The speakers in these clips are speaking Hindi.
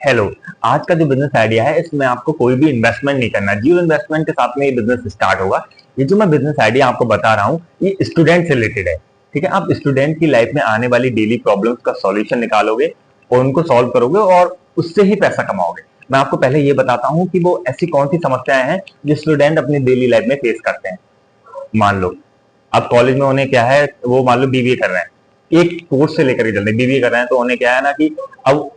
हेलो। आज का जो बिजनेस आइडिया है इसमें आपको कोई भी इन्वेस्टमेंट नहीं करना, जीरो इन्वेस्टमेंट के साथ में ये बिजनेस स्टार्ट होगा। ये जो मैं बिजनेस आइडिया आपको बता रहा हूँ ये स्टूडेंट से रिलेटेड है। ठीक है, आप स्टूडेंट की लाइफ में आने वाली डेली प्रॉब्लम्स का सॉल्यूशन निकालोगे और उनको सॉल्व करोगे और उससे ही पैसा कमाओगे। मैं आपको पहले ये बताता हूँ कि वो ऐसी कौन सी समस्याएं हैं जो स्टूडेंट अपनी डेली लाइफ में फेस करते हैं। मान लो अब कॉलेज में उन्हें क्या है, वो मान लो बीबीए कर रहे हैं, एक कोर्स से लेकर के चल रहे हैं, बीबीए कर रहे हैं तो उन्हें क्या है ना कि अब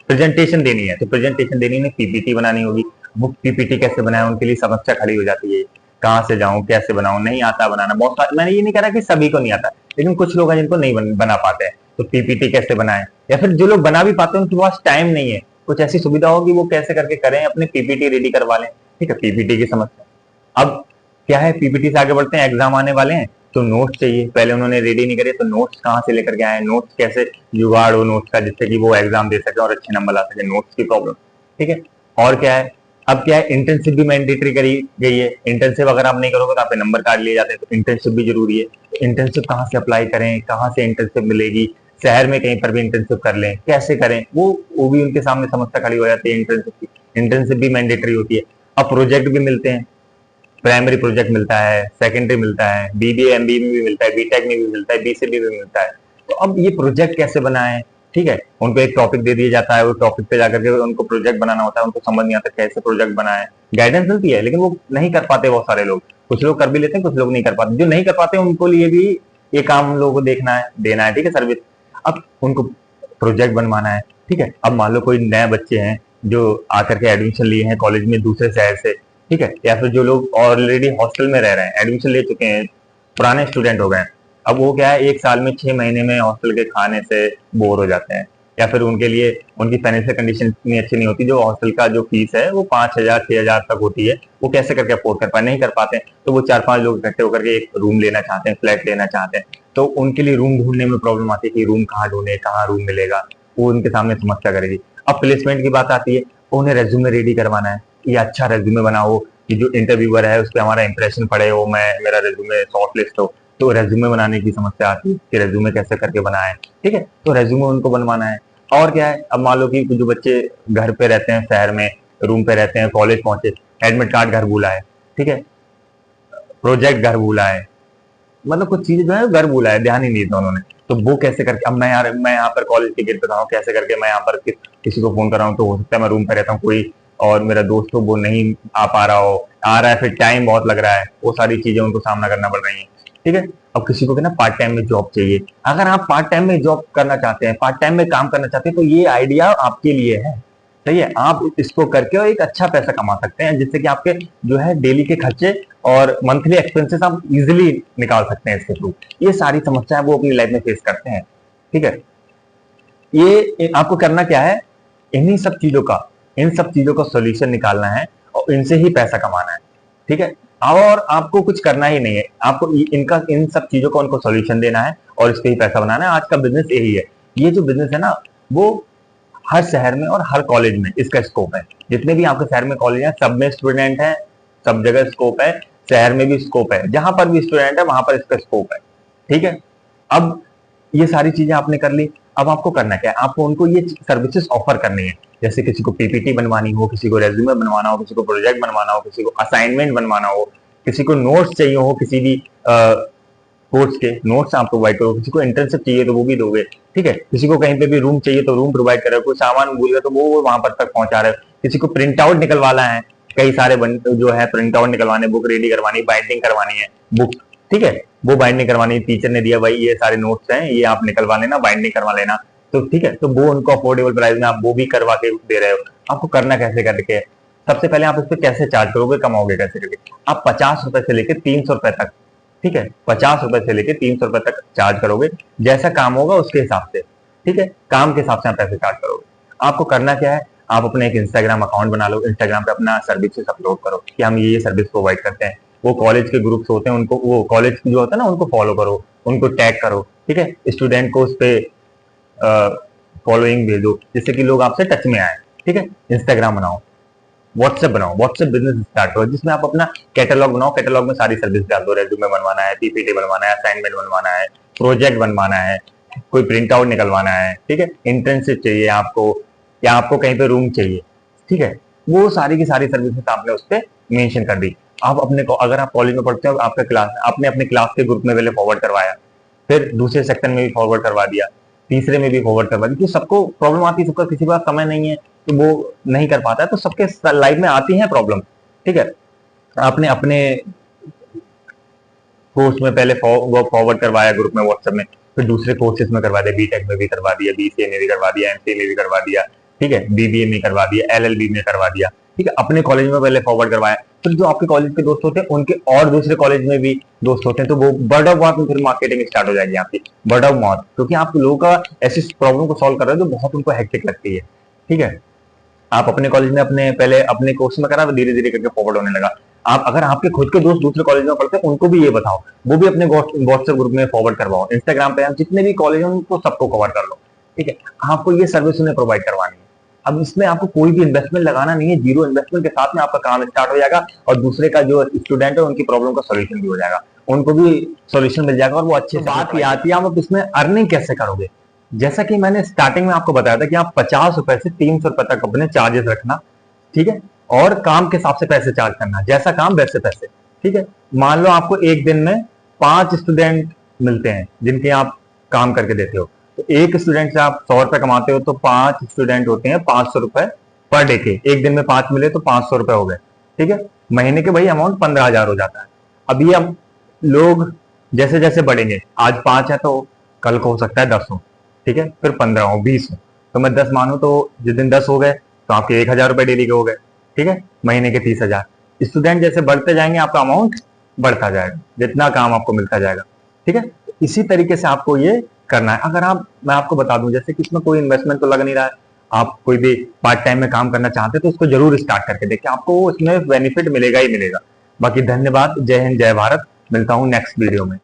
प्रेजेंटेशन देनी है, तो प्रेजेंटेशन देनी है, पीपीटी बनानी होगी। वो पीपीटी कैसे बनाए उनके लिए समस्या खड़ी हो जाती है। कहाँ से जाऊं, कैसे बनाऊं, नहीं आता बनाना। बहुत सारे, मैंने ये नहीं कह रहा कि सभी को नहीं आता, लेकिन कुछ लोग हैं जिनको नहीं बना पाते हैं, तो पीपीटी कैसे बनाए, या फिर जो लोग बना भी पाते हैं उनके पास टाइम नहीं है, कुछ ऐसी सुविधा होगी वो कैसे करके करें, अपने पीपीटी रेडी करवा लें। ठीक है, पीपीटी की समस्या। अब क्या है, पीपीटी से आगे बढ़ते हैं, एग्जाम आने वाले हैं तो नोट्स चाहिए, पहले उन्होंने रेडी नहीं करे तो नोट्स कहाँ से लेकर के आए, नोट्स कैसे जुगाड़ हो नोट्स का जिससे कि वो एग्जाम दे सके और अच्छे नंबर ला सके, नोट्स की प्रॉब्लम। ठीक है, और क्या है, अब क्या है, इंटर्नशिप भी मैंडेटरी करी गई है। इंटर्नशिप अगर आप नहीं करोगे तो आपके नंबर काट लिए जाते हैं, तो इंटर्नशिप भी जरूरी है। इंटर्नशिप कहाँ से अप्लाई करें, कहाँ से इंटर्नशिप मिलेगी, शहर में कहीं पर भी इंटर्नशिप कर लें, कैसे करें, वो भी उनके सामने समस्या खड़ी हो जाती है। इंटर्नशिप की, इंटर्नशिप भी मैंडेटरी होती है। अब प्रोजेक्ट भी मिलते हैं, प्राइमरी प्रोजेक्ट मिलता है, सेकेंडरी मिलता है, बीबीए एमबीए में भी मिलता है, बीटेक में भी मिलता है, बीसीबी में भी मिलता है। तो अब ये प्रोजेक्ट कैसे बनाएं। ठीक है, उनको एक टॉपिक दे दिया जाता है, वो टॉपिक पे जाकर के उनको प्रोजेक्ट बनाना होता है, उनको समझ नहीं आता कैसे प्रोजेक्ट बनाएं। गाइडेंस मिलती है लेकिन वो नहीं कर पाते बहुत सारे लोग, कुछ लोग कर भी लेते हैं, कुछ लोग नहीं कर पाते। जो नहीं कर पाते उनको लिए भी ये काम हम लोगों को देखना है, देना है। ठीक है, सर्विस। अब उनको प्रोजेक्ट बनवाना है। ठीक है, अब मान लो कोई नए बच्चे हैं जो आकर के एडमिशन लिए हैं कॉलेज में दूसरे शहर से। ठीक है, या फिर जो लोग ऑलरेडी हॉस्टल में रह रहे हैं, एडमिशन ले चुके हैं, पुराने स्टूडेंट हो गए हैं। अब वो क्या है, एक साल में 6 महीने में हॉस्टल के खाने से बोर हो जाते हैं, या फिर उनके लिए उनकी फाइनेंशियल कंडीशन इतनी अच्छी नहीं होती, जो हॉस्टल का जो फीस है वो 5,000 6,000 तक होती है, वो कैसे करके अफोर्ड कर पाए, नहीं कर पाते हैं। तो वो 4-5 लोग इकट्ठे होकर के एक रूम लेना चाहते हैं, फ्लैट लेना चाहते हैं। तो उनके लिए रूम ढूंढने में प्रॉब्लम आती है कि रूम कहाँ ढूंढे, कहाँ रूम मिलेगा, वो उनके सामने समस्या करेगी। अब प्लेसमेंट की बात आती है, उन्हें रेज्यूमे रेडी करवाना है, ये अच्छा रेज्यूमे बनाओ कि जो इंटरव्यूअर है उस पर हमारा इंप्रेशन पड़े, हो मैं मेरा रेज्यूमे शॉर्ट लिस्ट हो। तो रेज्यूमे बनाने की समस्या आती है कि रेज्यूमे कैसे करके बनाए। ठीक है, तो रेज्यूमे उनको बनवाना है। और क्या है, अब मान लो कि जो बच्चे घर पे रहते हैं, शहर में रूम पे रहते हैं, कॉलेज पहुंचे, एडमिट कार्ड घर भूला है। ठीक है, प्रोजेक्ट घर भूला है, मतलब कुछ चीजें जो है घर भूला है, ध्यान ही नहीं था उन्होंने। तो वो कैसे करके, अब मैं यहाँ पर कॉलेज के गेट पे खड़ा हूँ, कैसे करके मैं यहाँ पर किसी को फोन कर रहा हूँ, तो हो सकता है मैं रूम पे रहता हूँ कोई और मेरा दोस्त हो वो नहीं आ पा रहा हो, आ रहा है फिर टाइम बहुत लग रहा है, वो सारी चीजें उनको सामना करना पड़ रही है। ठीक है, अब किसी को ना पार्ट टाइम में जॉब चाहिए। अगर आप पार्ट टाइम में जॉब करना चाहते हैं, पार्ट टाइम में काम करना चाहते हैं, तो ये आइडिया आपके लिए है। सही है, आप इसको करके और एक अच्छा पैसा कमा सकते हैं, जिससे कि आपके जो है डेली के खर्चे और मंथली एक्सपेंसेस आप इजिली निकाल सकते हैं इसके थ्रू। ये सारी समस्याएं वो अपनी लाइफ में फेस करते हैं। ठीक है, ये आपको करना क्या है, इन्हीं सब चीजों का, इन सब चीजों का सॉल्यूशन निकालना है और इनसे ही पैसा कमाना है। ठीक है, और आपको कुछ करना ही नहीं है, आपको इनका, इन सब चीजों का उनको सॉल्यूशन देना है और इससे ही पैसा बनाना है। आज का बिजनेस यही है। ये जो बिजनेस है ना, वो हर शहर में और हर कॉलेज में इसका स्कोप है। जितने भी आपके शहर में कॉलेज हैं सब में स्टूडेंट हैं, सब जगह स्कोप है, शहर में भी स्कोप है, जहां पर भी स्टूडेंट है वहां पर इसका स्कोप है। ठीक है, अब ये सारी चीजें आपने कर ली। अब आपको करना क्या है, आपको उनको ये सर्विसेज ऑफर करनी है। जैसे किसी को पीपीटी बनवानी हो, किसी को रेज्यूमे बनवाना हो, किसी को प्रोजेक्ट बनवाना हो, किसी को असाइनमेंट बनवाना हो, किसी को नोट्स चाहिए हो, किसी भी कोर्स के नोट्स आप प्रोवाइड करो, किसी को इंटर्नशिप चाहिए तो वो भी दोगे। ठीक है, किसी को कहीं पे भी रूम चाहिए तो रूम प्रोवाइड कर रहे हो, कोई सामान भूल गया तो वो वहां पर तक पहुंचा रहे हो। किसी को प्रिंट आउट निकलवाना है, कई सारे जो है प्रिंट आउट निकलवाने, बुक रेडी करवानी, बाइंडिंग करवानी है बुक। ठीक है, वो बाइंडिंग करवानी, टीचर ने दिया भाई ये सारे नोट्स हैं, ये आप निकलवा लेना, बाइंडिंग करवा लेना। तो ठीक है, तो वो उनको अफोर्डेबल प्राइस में आप वो भी करवा के दे रहे हो। आपको करना कैसे करके, सबसे पहले आप इस पर कैसे चार्ज करोगे, कमाओगे कैसे करके, आप 50 रुपए से लेकर 300 रुपए तक, ठीक है, 50 रुपए से लेकर 300 रुपए तक चार्ज करोगे, जैसा काम होगा उसके हिसाब से। ठीक है, काम के हिसाब से आप पैसे चार्ज करोगे। आपको करना क्या है, आप अपने एक इंस्टाग्राम अकाउंट बना लो, इंस्टाग्राम पे अपना सर्विसेज अपलोड करो कि हम ये सर्विस प्रोवाइड करते हैं। वो कॉलेज के ग्रुप्स होते हैं, उनको, वो कॉलेज जो होता है ना, उनको फॉलो करो, उनको टैग करो। ठीक है, स्टूडेंट को उस पर फॉलोइंग भेजो जिससे कि लोग आपसे टच में आए। ठीक है, इंस्टाग्राम बनाओ, व्हाट्सएप बनाओ, व्हाट्सएप बिजनेस स्टार्ट करो जिसमें आप अपना कैटलॉग बनाओ, कैटलॉग में सारी सर्विस डाल दो, रेज्यूमे बनवाना है, पीपीटी बनवाना है, असाइनमेंट बनवाना है, प्रोजेक्ट बनवाना है, कोई प्रिंट आउट निकलवाना है। ठीक है, इंटर्नशिप चाहिए आपको, या आपको कहीं पे रूम चाहिए, ठीक है, वो सारी की सारी सर्विसेज आपने उस पर मेंशन कर दी। आप अपने अगर आप कॉलेज में पढ़ते हो, आपका क्लास आपने अपने क्लास के ग्रुप में पहले फॉरवर्ड करवाया, फिर दूसरे सेक्शन में भी फॉरवर्ड करवा दिया, तीसरे में भी फॉरवर्ड करवा दिया, तो सबको प्रॉब्लम आती है, सबका किसी के पास समय नहीं है तो वो नहीं कर पाता है, तो सबके लाइफ में आती है प्रॉब्लम, ठीक है। आपने अपने कोर्स में पहले फॉरवर्ड करवाया ग्रुप में व्हाट्सएप में, फिर दूसरे कोर्सेज में करवा दिया, बीटेक में भी करवा दिया, बीसीए में भी करवा दिया, एमसीए में भी करवा दिया, ठीक है, बीबीए में करवा दिया, एलएलबी में करवा दिया, ठीक है। अपने कॉलेज में पहले फॉरवर्ड करवाया, फिर जो आपके कॉलेज के दोस्त होते हैं उनके और दूसरे कॉलेज में भी दोस्त होते हैं, तो वो वर्ड ऑफ माउथ में फिर मार्केटिंग स्टार्ट हो जाएगी आपकी, वर्ड ऑफ माउथ, क्योंकि आप लोगों का ऐसी प्रॉब्लम को सॉल्व कर रहे हो जो बहुत उनको हेक्टिक लगती है, ठीक है। आप अपने कॉलेज में अपने पहले अपने कोर्स में करा, धीरे धीरे करके फॉरवर्ड होने लगा। आप अगर आपके खुद के दोस्त दूसरे कॉलेज में पढ़ते हैं उनको भी ये बताओ, वो भी अपने व्हाट्सएप ग्रुप में फॉरवर्ड करवाओ, इंस्टाग्राम पे जितने भी कॉलेज हैं उनको सबको कवर कर लो, ठीक है। आपको ये सर्विस उन्हें प्रोवाइड करवानी है। अब इसमें आपको कोई भी इन्वेस्टमेंट लगाना नहीं है, जीरो इन्वेस्टमेंट के साथ में आपका काम स्टार्ट हो जाएगा, और दूसरे का जो स्टूडेंट है उनकी प्रॉब्लम का सोल्यूशन भी हो जाएगा, उनको भी सोल्यूशन मिल जाएगा, और वो अच्छे से बात ये आती है आप इसमें अर्निंग कैसे करोगे। जैसा कि मैंने स्टार्टिंग में आपको बताया था कि आप 50 रुपए से 300 रुपए तक अपने चार्जेस रखना, ठीक है, और काम के हिसाब से पैसे चार्ज करना, जैसा काम वैसे पैसे, ठीक है। मान लो आपको एक दिन में 5 स्टूडेंट मिलते हैं जिनके आप काम करके देते हो, तो एक स्टूडेंट से आप 100 रुपए कमाते हो, तो 5 स्टूडेंट होते हैं 500 रुपए पर डे के, एक दिन में 5 मिले तो 500 रुपए हो गए, ठीक है। महीने के भाई अमाउंट 15,000 हो जाता है। अब ये अब लोग जैसे जैसे बढ़ेंगे, आज 5 है तो कल को हो सकता है 10 हो, ठीक है, फिर 15 हो, 20 हो, तो मैं 10 मानू, तो जिस दिन 10 हो गए तो आपके 1,000 रुपए डेली के हो गए, ठीक है, महीने के 30,000। स्टूडेंट जैसे बढ़ते जाएंगे आपका अमाउंट बढ़ता जाएगा, जितना काम आपको मिलता जाएगा, ठीक है। इसी तरीके से आपको ये करना है। अगर आप, मैं आपको बता दूं, जैसे कि इसमें कोई इन्वेस्टमेंट तो लग नहीं रहा है, आप कोई भी पार्ट टाइम में काम करना चाहते हैं तो उसको जरूर स्टार्ट करके देखिए, आपको इसमें बेनिफिट मिलेगा ही मिलेगा। बाकी धन्यवाद, जय हिंद, जय भारत, मिलता हूं नेक्स्ट वीडियो में।